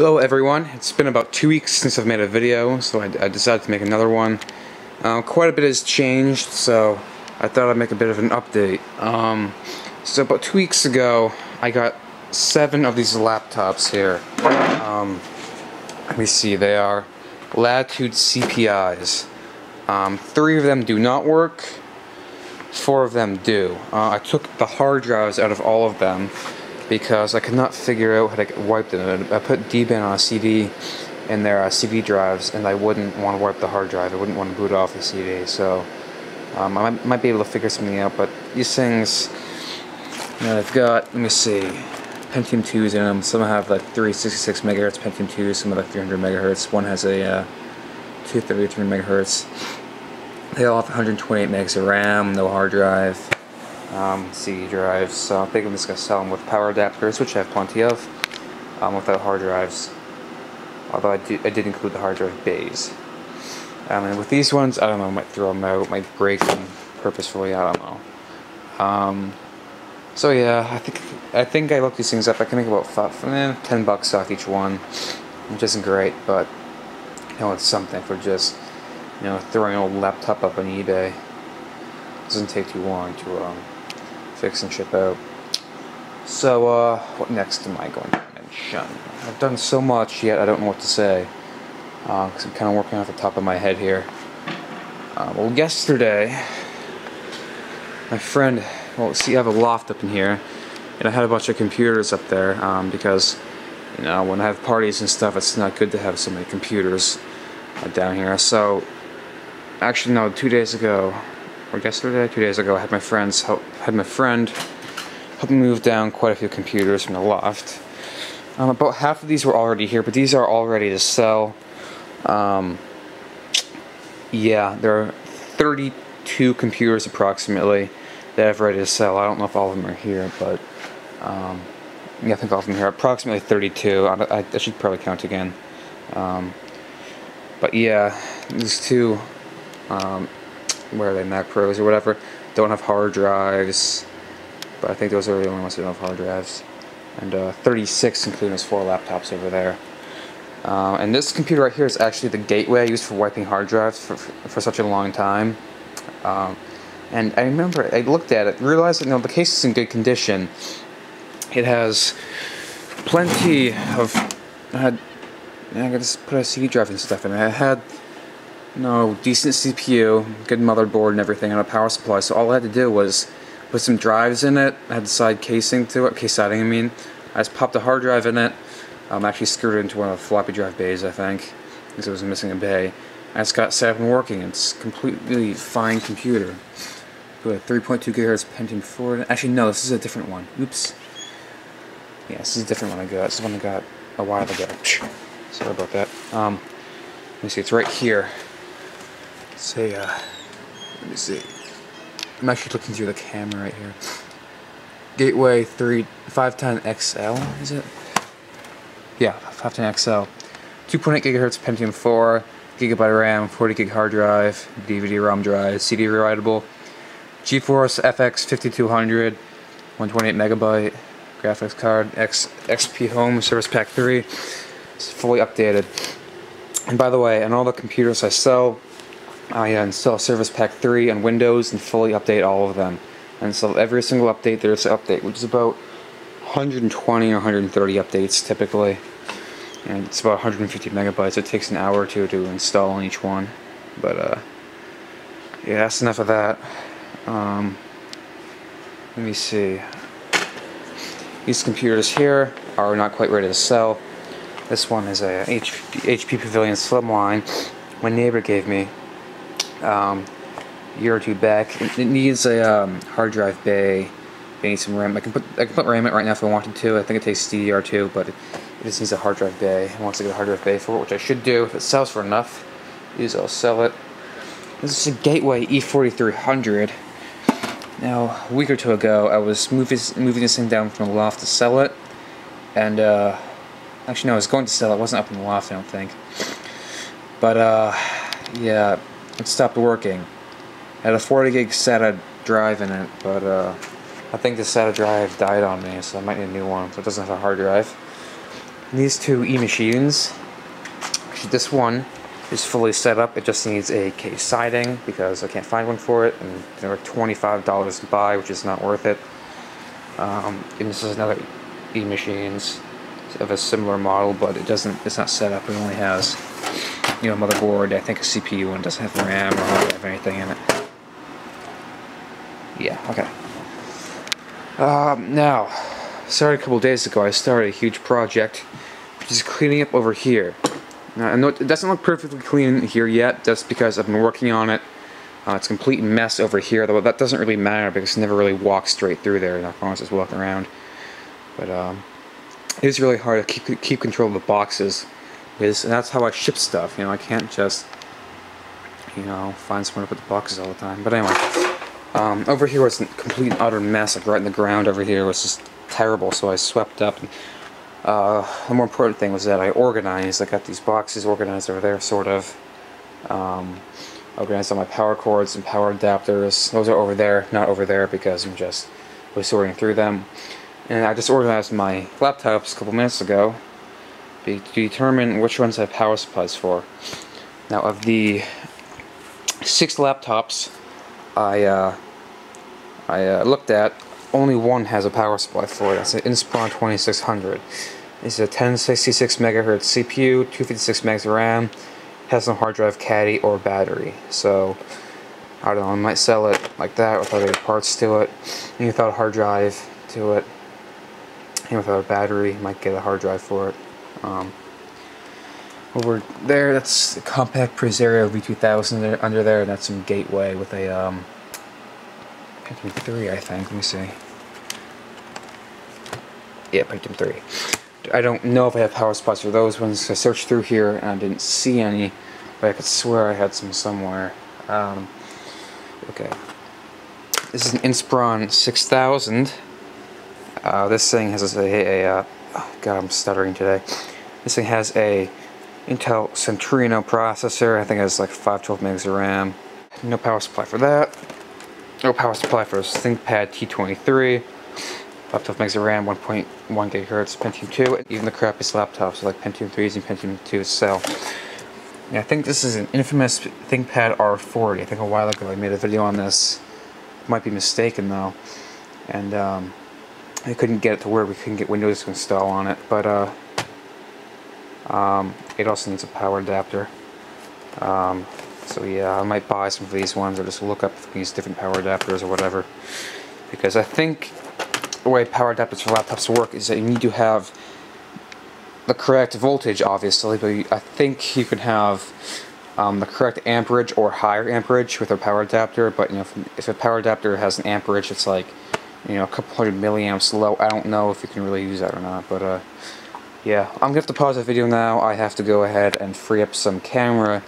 Hello everyone, it's been about 2 weeks since I've made a video, so I decided to make another one. Quite a bit has changed, so I thought I'd make a bit of an update. So about 2 weeks ago, I got 7 of these laptops here. Let me see, they are Latitude CPIs. 3 of them do not work, 4 of them do. I took the hard drives out of all of them because I could not figure out how to wipe them. I put DBIN on a CD in their CD drives, and I wouldn't want to wipe the hard drive. I wouldn't want to boot off the CD, so I might be able to figure something out. But these things, they've got, let me see, Pentium 2s in them. Some have like 366 megahertz Pentium 2s, some have like 300 megahertz. One has a 233 megahertz. They all have 128 megs of RAM, no hard drive. CD drives, so I think I'm just going to sell them with power adapters, which I have plenty of, without hard drives, although I did include the hard drive bays. And with these ones, I don't know, I might throw them out, might break them purposefully, I don't know. So yeah, I think I looked these things up. I can make about $10 off each one, which isn't great, but it's something for just throwing an old laptop up on eBay. Doesn't take too long to fix and ship out. So what next am I going to mention? I've done so much yet I don't know what to say, because I'm kind of working off the top of my head here. Well, yesterday my friend, see, I have a loft up in here, and I had a bunch of computers up there, because when I have parties and stuff, it's not good to have so many computers down here. So actually no, 2 days ago, or yesterday, 2 days ago, I had my friend help me move down quite a few computers from the loft. About half of these were already here, but these are all ready to sell. Yeah, there are 32 computers approximately that I have ready to sell. I don't know if all of them are here, but yeah, I think all of them are here. Approximately 32. I should probably count again. But yeah, these two, where are they, Mac Pros or whatever, don't have hard drives, but I think those are the only ones that don't have hard drives. And 36 including those 4 laptops over there. And this computer right here is actually the gateway I used for wiping hard drives for such a long time. And I remember, I looked at it, realized that the case is in good condition. It has plenty of, I got to put a CD drive and stuff in it. I had decent CPU, good motherboard and everything, and a power supply, so all I had to do was put some drives in it. I had the side casing to it, case siding I mean. I just popped a hard drive in it, actually screwed it into one of the floppy drive bays, I think, because it was missing a bay. I just got set up and working. It's a completely fine computer. Got a 3.2 gigahertz Pentium 4. Actually no, this is a different one. Oops. Yeah, this is a different one I got. This is the one I got a while ago. Sorry about that. Let me see, it's right here. Say, let me see. I'm actually looking through the camera right here. Gateway 510XL, is it? Yeah, 510XL. 2.8 gigahertz Pentium 4, gigabyte RAM, 40 gig hard drive, DVD-ROM drive, CD writable, GeForce FX 5200, 128 megabyte graphics card, XP Home Service Pack 3. It's fully updated. And by the way, on all the computers I sell, I install Service Pack 3 on Windows and fully update all of them. And so every single update there's an update, which is about 120 or 130 updates typically. And it's about 150 megabytes. It takes an hour or two to install on each one. But yeah, that's enough of that. Let me see. These computers here are not quite ready to sell. This one is a HP Pavilion Slimline my neighbor gave me a year or two back. It needs a hard drive bay. It needs some RAM. I can put RAM in it right now if I wanted to. I think it takes DDR2, but it just needs a hard drive bay. I want to get a hard drive bay for it, which I should do if it sells for enough. I'll sell it. This is a Gateway E4300. Now, a week or two ago, I was moving this thing down from the loft to sell it, and actually no, I was going to sell it. It wasn't up in the loft, I don't think. But yeah, it stopped working. It had a 40 gig SATA drive in it, but I think the SATA drive died on me, so I might need a new one, so it doesn't have a hard drive. These two e-machines, actually this one is fully set up. It just needs a case siding because I can't find one for it, and they're $25 to buy, which is not worth it. And this is another e-machines of a similar model, but it's not set up. It only has, you know, motherboard, I think a CPU, and it doesn't have RAM or have anything in it. Yeah, okay. Now, started a couple days ago, I started a huge project, which is cleaning up over here. Now, I know it doesn't look perfectly clean here yet, just because I've been working on it. It's a complete mess over here, though that doesn't really matter because I never really walk straight through there, as long as just walking around. But it is really hard to keep control of the boxes, because that's how I ship stuff. You know, I can't just, you know, find somewhere to put the boxes all the time. But anyway, over here was a complete and utter mess. Like right in the ground over here was just terrible. So I swept up. And, the more important thing was that I organized. I got these boxes organized over there, sort of. Organized all my power cords and power adapters. Those are over there, not over there, because I'm just was sorting through them. And I just organized my laptops a couple minutes ago to determine which ones I have power supplies for. Now, of the 6 laptops I looked at, only one has a power supply for it. That's an Inspiron 2600. It's a 1066 MHz CPU, 256 megs of RAM. Has no hard drive, caddy, or battery. So I don't know, I might sell it like that with other parts to it, and without a hard drive to it, and without a battery. Might get a hard drive for it. Over there, that's the compact Presario V2000 there, under there, and that's some Gateway with a Pentium 3, I think. Let me see. Yeah, Pentium 3. I don't know if I have power supplies for those ones. I searched through here and I didn't see any, but I could swear I had some somewhere. Okay. This is an Inspiron 6000. This thing has oh God, I'm stuttering today. This thing has a Intel Centrino processor. I think it has like 512 megs of RAM. No power supply for that. No power supply for this ThinkPad T23. 512 megs of RAM, 1.1 gigahertz, Pentium 2. Even the crappiest laptops like Pentium 3s and Pentium 2s sell. Yeah, I think this is an infamous ThinkPad R40. I think a while ago I made a video on this. Might be mistaken though. And I couldn't get it to work. We couldn't get Windows to install on it. But it also needs a power adapter. So yeah, I might buy some of these ones or just look up these different power adapters or whatever. Because I think the way power adapters for laptops work is that you need to have the correct voltage, obviously, but I think you can have the correct amperage or higher amperage with a power adapter. But you know, if a power adapter has an amperage, it's like, you know, a couple hundred milliamps low. I don't know if you can really use that or not, but yeah, I'm gonna have to pause the video now. I have to go ahead and free up some camera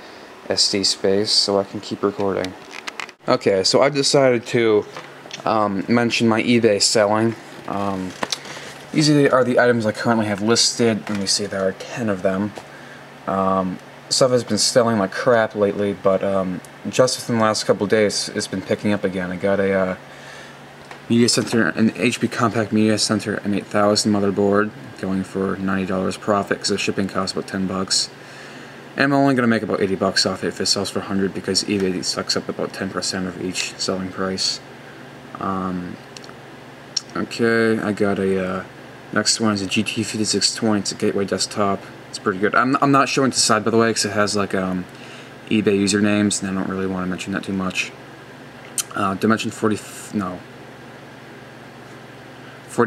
SD space so I can keep recording. Okay, so I've decided to mention my eBay selling. These are the items I currently have listed. Let me see, there are 10 of them. Stuff has been selling like crap lately, but just within the last couple days, it's been picking up again. I got a Media Center, an HP Compact Media Center M8000 motherboard, going for $90 profit because the shipping costs about $10. And I'm only going to make about $80 off it if it sells for $100 because eBay sucks up about 10% of each selling price. Okay, I got a next one is a GT5620. It's a Gateway desktop. It's pretty good. I'm not showing to the side, by the way, because it has like eBay usernames, and I don't really want to mention that too much. Dimension 40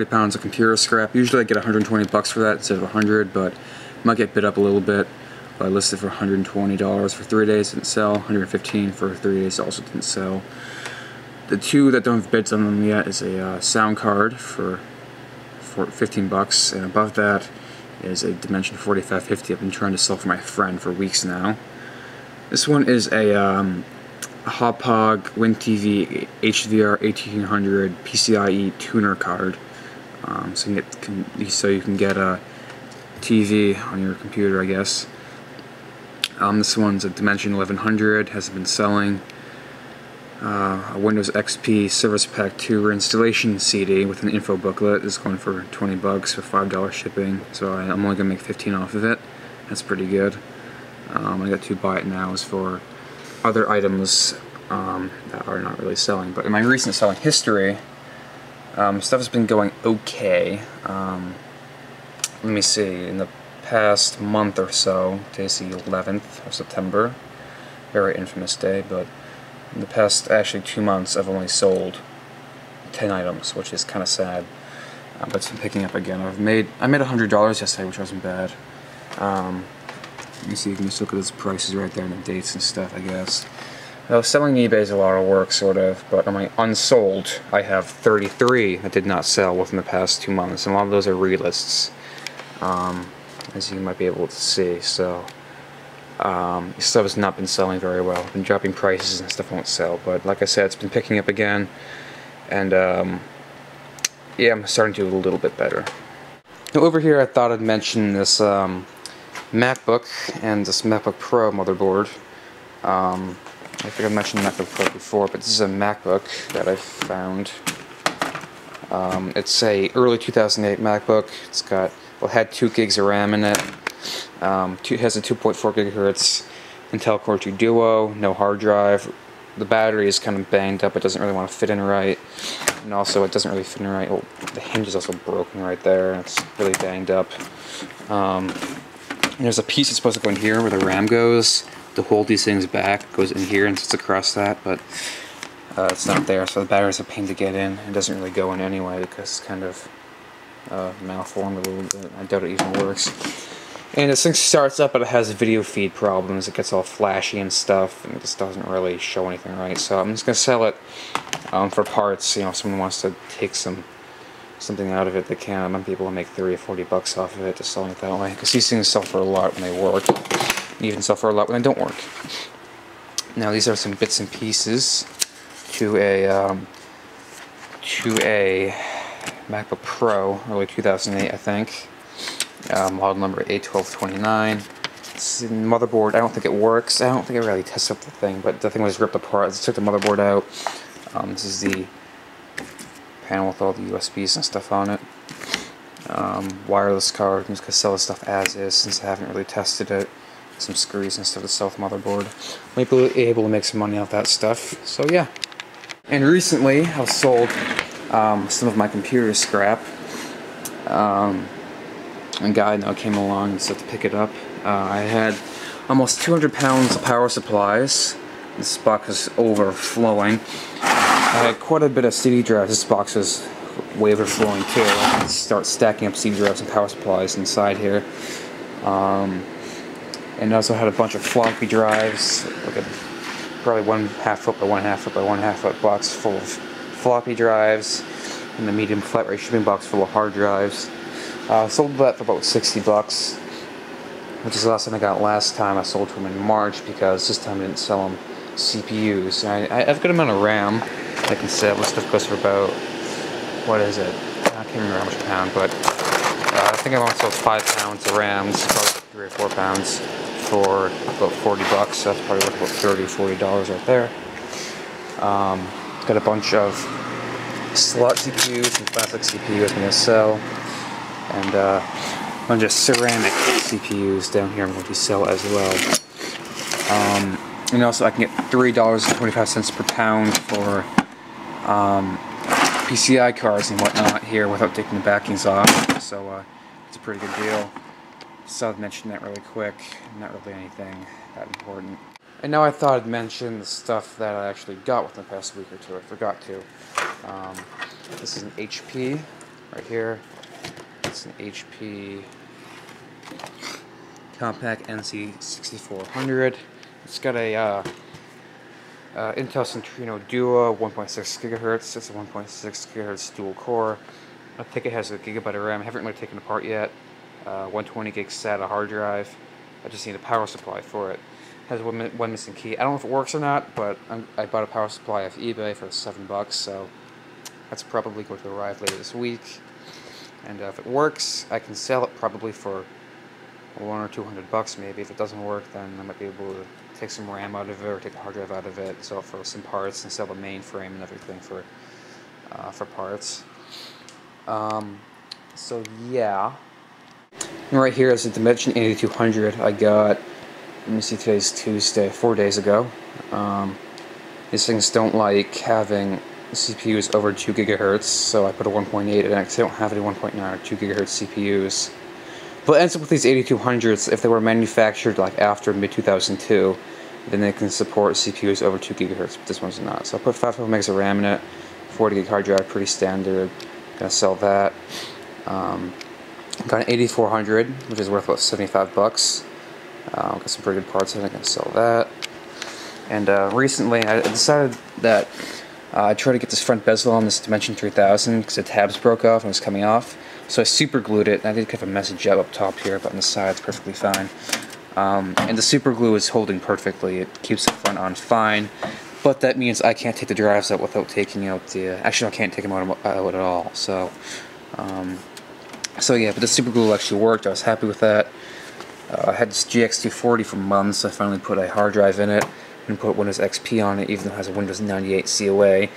pounds of computer scrap. Usually I get $120 for that instead of 100, but I might get bid up a little bit. But I listed for $120 for 3 days, didn't sell. $115 for 3 days, also didn't sell. The two that don't have bids on them yet is a sound card for $15, and above that is a Dimension 4550 I've been trying to sell for my friend for weeks now. This one is a Hauppauge WinTV HDR 1800 PCIe tuner card, so you can get a TV on your computer, I guess. This one's a Dimension 1100, hasn't been selling. A Windows XP Service Pack 2 installation CD with an info booklet is going for 20 bucks with $5 shipping, so I'm only going to make 15 off of it. That's pretty good. I got to buy it now is for other items that are not really selling. But in my recent selling history, stuff has been going okay. Let me see, in the past month or so, today's the 11th of September, very infamous day, but in the past actually 2 months I've only sold 10 items, which is kind of sad, but it's been picking up again. I made $100 yesterday, which wasn't bad. You see, you can just look at those prices right there and the dates and stuff, I guess. Now, selling eBay is a lot of work, sort of, but on my unsold, I have 33 that did not sell within the past 2 months, and a lot of those are relists, as you might be able to see. So stuff has not been selling very well. I've been dropping prices and stuff won't sell, but like I said, it's been picking up again, and yeah, I'm starting to do a little bit better. Now, over here I thought I'd mention this MacBook and this MacBook Pro motherboard. I think I mentioned MacBook Pro before, but this is a MacBook that I found. It's a early 2008 MacBook. It's got, well, it had 2 gigs of RAM in it. It has a 2.4 gigahertz Intel Core 2 Duo, no hard drive. The battery is kind of banged up. It doesn't really want to fit in right, and also it doesn't really fit in right. Oh, the hinge is also broken right there. It's really banged up. And there's a piece that's supposed to go in here where the RAM goes to hold these things back. It goes in here and sits across that, but it's not there, so the battery's a pain to get in. It doesn't really go in anyway because it's kind of malformed a little bit. I doubt it even works. And this thing starts up, but it has video feed problems. It gets all flashy and stuff, and it just doesn't really show anything right. So I'm just gonna sell it for parts. You know, if someone wants to take something out of it, they can. I might be able to make 30 or 40 bucks off of it just selling it that way. Because these things sell for a lot when they work, and even sell for a lot when they don't work. Now these are some bits and pieces to a MacBook Pro, early 2008, I think. Model number A830M. This is the motherboard. I don't think it works. I don't think I really tested up the thing, but the thing was ripped apart. I just took the motherboard out. This is the panel with all the USBs and stuff on it. Wireless card. I'm just going to sell this stuff as is since I haven't really tested it. Some screws and stuff to sell the motherboard. Might be able to make some money off that stuff. So yeah. And recently I sold some of my computer scrap. A guy now came along and said to pick it up. I had almost 200 pounds of power supplies. This box was overflowing. I had quite a bit of CD drives. This box was way overflowing too. I can start stacking up CD drives and power supplies inside here. And I also had a bunch of floppy drives, like probably 1/2 foot by 1/2 foot by 1/2 foot box full of floppy drives, and the medium flat rate shipping box full of hard drives. Sold that for about 60 bucks, which is the last time I got last time. I sold to them in March because this time I didn't sell them CPUs. I have a good amount of RAM I can sell. This stuff goes for about, what is it? I can't remember how much a pound, but I think I want to sell 5 pounds of RAM. This is probably 3 or 4 pounds for about 40 bucks. So that's probably worth about $30 or $40 right there. Got a bunch of slot CPUs and plastic CPUs I'm going to sell. And a bunch of ceramic CPUs down here I'm going to sell as well. And also I can get $3.25 per pound for PCI cards and whatnot here without taking the backings off. So it's a pretty good deal. So I'd mention that really quick. Not really anything that important. And now I thought I'd mention the stuff that I actually got within the past week or two. I forgot to. This is an HP right here. It's an HP Compact NC6400. It's got a Intel Centrino Duo 1.6 gigahertz. It's a 1.6 gigahertz dual core. I think it has a gigabyte of RAM. I haven't really taken it apart yet. 120 gig SATA hard drive. I just need a power supply for it. Has one missing key. I don't know if it works or not, but I bought a power supply off eBay for $7, so that's probably going to arrive later this week. And if it works, I can sell it probably for $100 or $200 maybe. If it doesn't work, then I might be able to take some RAM out of it or take the hard drive out of it, sell it for some parts, and sell the mainframe and everything for parts. So yeah. And right here is the Dimension 8200 I got. Let me see, today's Tuesday, 4 days ago. These things don't like having CPUs over 2 gigahertz, so I put a 1.8 in it because I don't have any 1.9 or 2 gigahertz CPUs. But it ends up with these 8200s, if they were manufactured like after mid-2002, then they can support CPUs over 2 gigahertz, but this one's not. So I put 512 megs of RAM in it, 40 gig hard drive, pretty standard. Gonna sell that. Got an 8400, which is worth about 75 bucks. Got some pretty good parts in it, gonna sell that. And recently I decided that I tried to get this front bezel on this Dimension 3000 because the tabs broke off and was coming off. So I super glued it, and I did kind of a messy job up top here, but on the side it's perfectly fine. And the super glue is holding perfectly. It keeps the front on fine, but that means I can't take the drives out without taking out the... actually, I can't take them out at all. So yeah, but the super glue actually worked. I was happy with that. I had this GX240 for months. I finally put a hard drive in it and put Windows XP on it, even though it has a Windows 98 COA.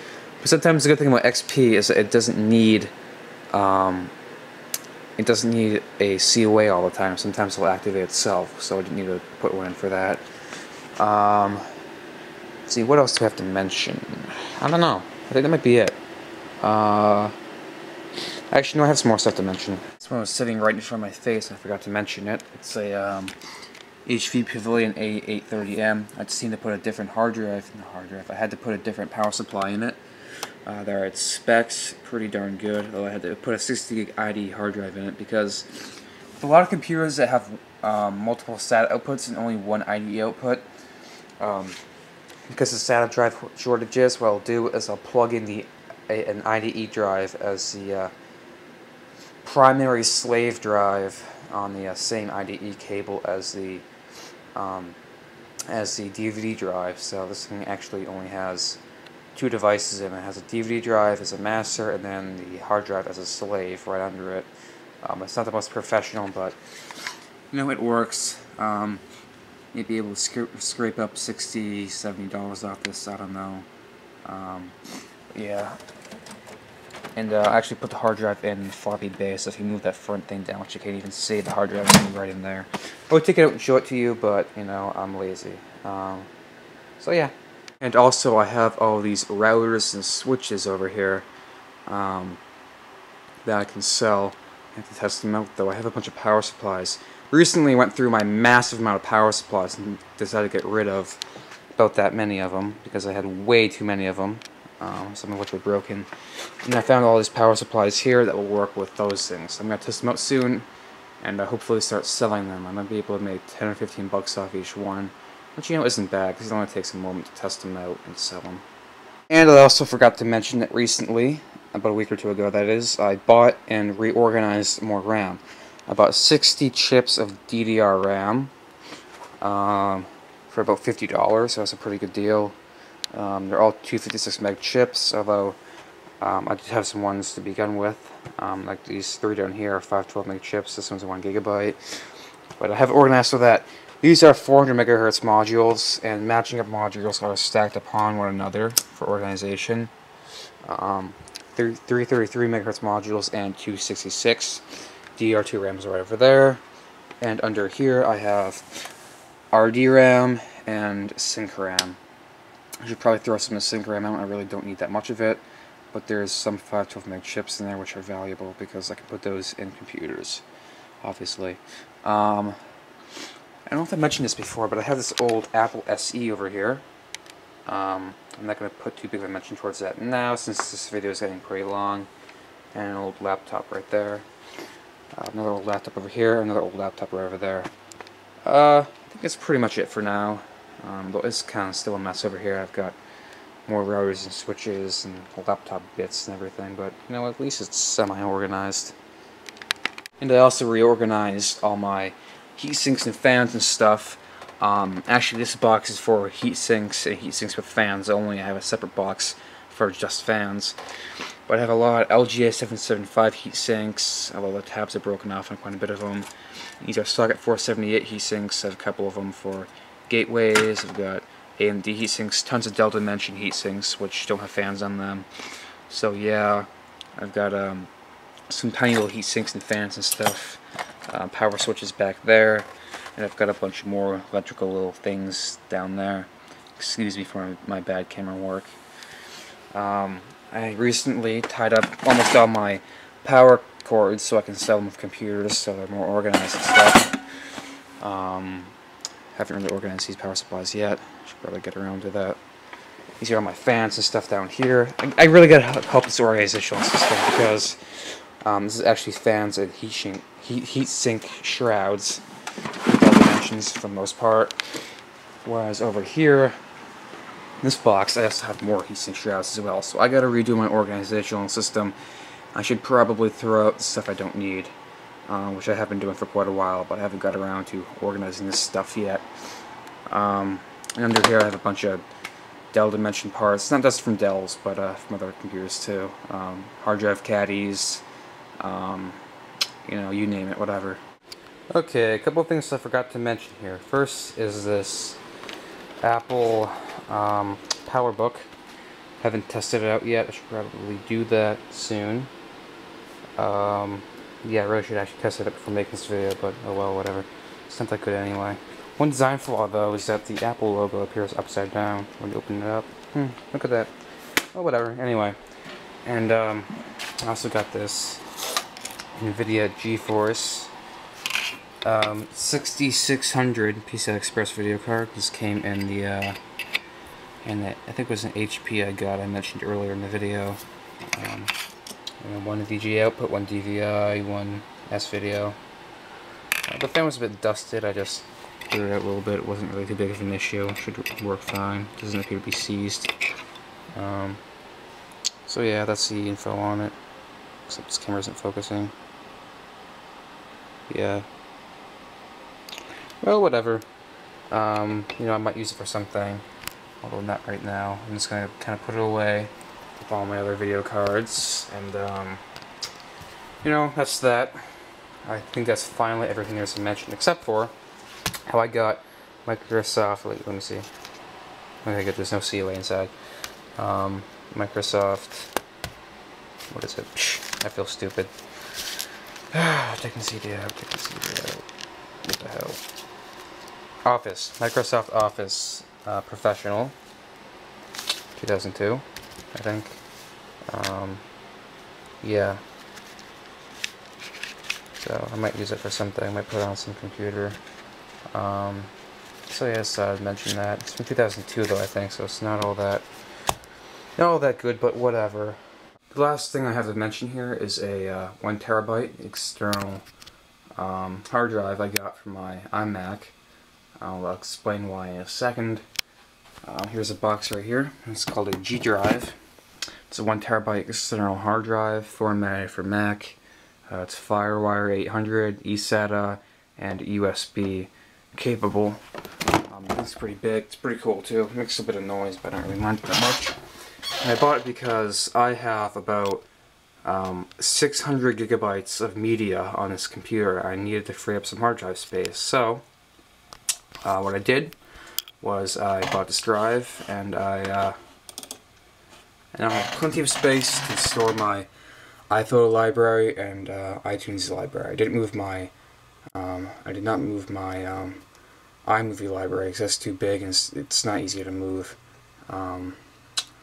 But sometimes the good thing about XP is that it doesn't need a COA all the time. Sometimes it'll activate itself, so I didn't need to put one in for that. Let's see, what else do I have to mention? I don't know. I think that might be it. Actually, no, I have some more stuff to mention. This one was sitting right in front of my face, and I forgot to mention it. It's a HP Pavilion A830M. I just need to put a different hard drive in the hard drive. I had to put a different power supply in it. There are its specs, pretty darn good, though I had to put a 60 gig ID hard drive in it because with a lot of computers that have multiple SATA outputs and only one IDE output, because of SATA drive shortages, what I'll do is I'll plug in an IDE drive as the primary slave drive on the same IDE cable as the DVD drive. So this thing actually only has 2 devices in it. It has a DVD drive as a master and then the hard drive as a slave right under it. It's not the most professional, but you know, it works. You'd be able to scrape up $60, $70 off this, I don't know. Yeah. And I actually put the hard drive in floppy bay, so if you move that front thing down, which you can't even see, the hard drive is right in there. I would take it out and show it to you, but, you know, I'm lazy. So yeah. And also I have all these routers and switches over here that I can sell. I have to test them out, though. I have a bunch of power supplies. Recently I went through my massive amount of power supplies and decided to get rid of about that many of them, because I had way too many of them. Some of which were broken. And I found all these power supplies here that will work with those things. I'm going to test them out soon, and hopefully start selling them. I'm going to be able to make 10 or 15 bucks off each one, which, you know, isn't bad, because it only takes a moment to test them out and sell them. And I also forgot to mention that recently, about a week or two ago that is, I bought and reorganized more RAM. I bought 60 chips of DDR RAM for about $50, so that's a pretty good deal. They're all 256 meg chips, although I did have some ones to begin with, like these 3 down here are 512 meg chips. This one's a 1 gigabyte, but I have it organized so that these are 400 megahertz modules, and matching up modules are stacked upon one another for organization. 333 megahertz modules and 266 DDR2 RAMs are right over there, and under here I have RDRAM and Sync RAM. I should probably throw some of the Sync RAM out. I really don't need that much of it, but there's some 512 meg chips in there which are valuable because I can put those in computers, obviously. I don't know if I mentioned this before, but I have this old Apple SE over here. I'm not going to put too big of a mention towards that now, since this video is getting pretty long. And an old laptop right there. Another old laptop over here, another old laptop right over there. I think that's pretty much it for now. Though it's kind of still a mess over here. I've got more routers and switches and laptop bits and everything, but you know, at least it's semi-organized. And I also reorganized all my heat sinks and fans and stuff. Actually, this box is for heat sinks and heat sinks with fans only. I have a separate box for just fans. But I have a lot of LGA 775 heat sinks, although the tabs are broken off on quite a bit of them. These are socket 478 heat sinks. I have a couple of them for gateways, I've got AMD heatsinks, tons of Dell Dimension heatsinks, which don't have fans on them. So yeah, I've got some tiny little heatsinks and fans and stuff. Power switches back there, and I've got a bunch more electrical little things down there. Excuse me for my bad camera work. I recently tied up almost all my power cords so I can sell them with computers so they're more organized and stuff. Haven't really organized these power supplies yet. Should probably get around to that. These are all my fans and stuff down here. I really gotta help this organizational system because this is actually fans and heat sink shrouds with all dimensions for the most part. Whereas over here, in this box, I also have more heatsink shrouds as well. So I gotta redo my organizational system. I should probably throw out the stuff I don't need, which I have been doing for quite a while, but I haven't got around to organizing this stuff yet. And under here I have a bunch of Dell Dimension parts, not just from Dell's, but from other computers too. Hard drive caddies, you know, you name it, whatever. Okay, a couple of things I forgot to mention here. First is this Apple Powerbook. Haven't tested it out yet. I should probably do that soon. Yeah, I really should actually test it out before making this video, but oh well, whatever. It's not that good anyway. One design flaw though is that the Apple logo appears upside down when you open it up. Look at that. Oh, whatever. Anyway, and I also got this NVIDIA GeForce 6600 PCI Express video card. This came in the I think it was an HP I got. I mentioned earlier in the video. One VGA output, one DVI, one S-video. The fan was a bit dusted. I just cleared it out a little bit. It wasn't really too big of an issue. Should work fine. Doesn't appear to be seized. So yeah, that's the info on it. Except this camera isn't focusing. Yeah. Well, whatever. You know, I might use it for something. Although not right now. I'm just gonna kind of put it away with all my other video cards, and you know, that's that. I think that's finally everything there's to mention, except for how I got Microsoft. Let me see. Okay, good. There's no COA inside. Microsoft. What is it? Psh, I feel stupid. Take the CD out. Take the CD out. What the hell? Office. Microsoft Office. Professional, 2002, I think. Yeah. So I might use it for something. I might put it on some computer. So yes, I'd mention that. It's from 2002 though, I think. So it's not all that good, but whatever. The last thing I have to mention here is a 1 terabyte external hard drive I got from my iMac. I'll explain why in a second. Here's a box right here. It's called a G drive. It's a 1 terabyte external hard drive, formatted for Mac. It's Firewire 800, eSATA, and USB capable. It's pretty big. It's pretty cool too. It makes a bit of noise, but I don't really mind it that much. And I bought it because I have about 600 gigabytes of media on this computer. I needed to free up some hard drive space. So what I did was I bought this drive, and I have plenty of space to store my iPhoto library and iTunes library. I did not move my iMovie library because that's too big and it's not easy to move.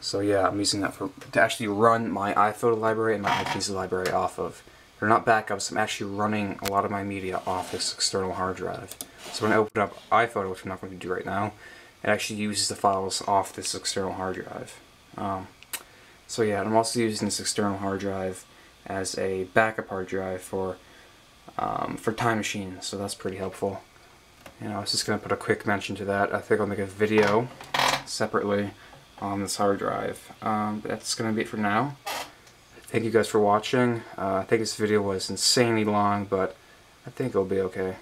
So yeah, I'm using that to actually run my iPhoto library and my iTunes library off of. They're not backups. I'm actually running a lot of my media off this external hard drive. So when I open up iPhoto, which I'm not going to do right now, it actually uses the files off this external hard drive. So yeah, I'm also using this external hard drive as a backup hard drive for Time Machine, so that's pretty helpful. You know, I was just going to put a quick mention to that. I think I'll make a video separately on this hard drive. That's going to be it for now. Thank you guys for watching. I think this video was insanely long, but I think it'll be okay.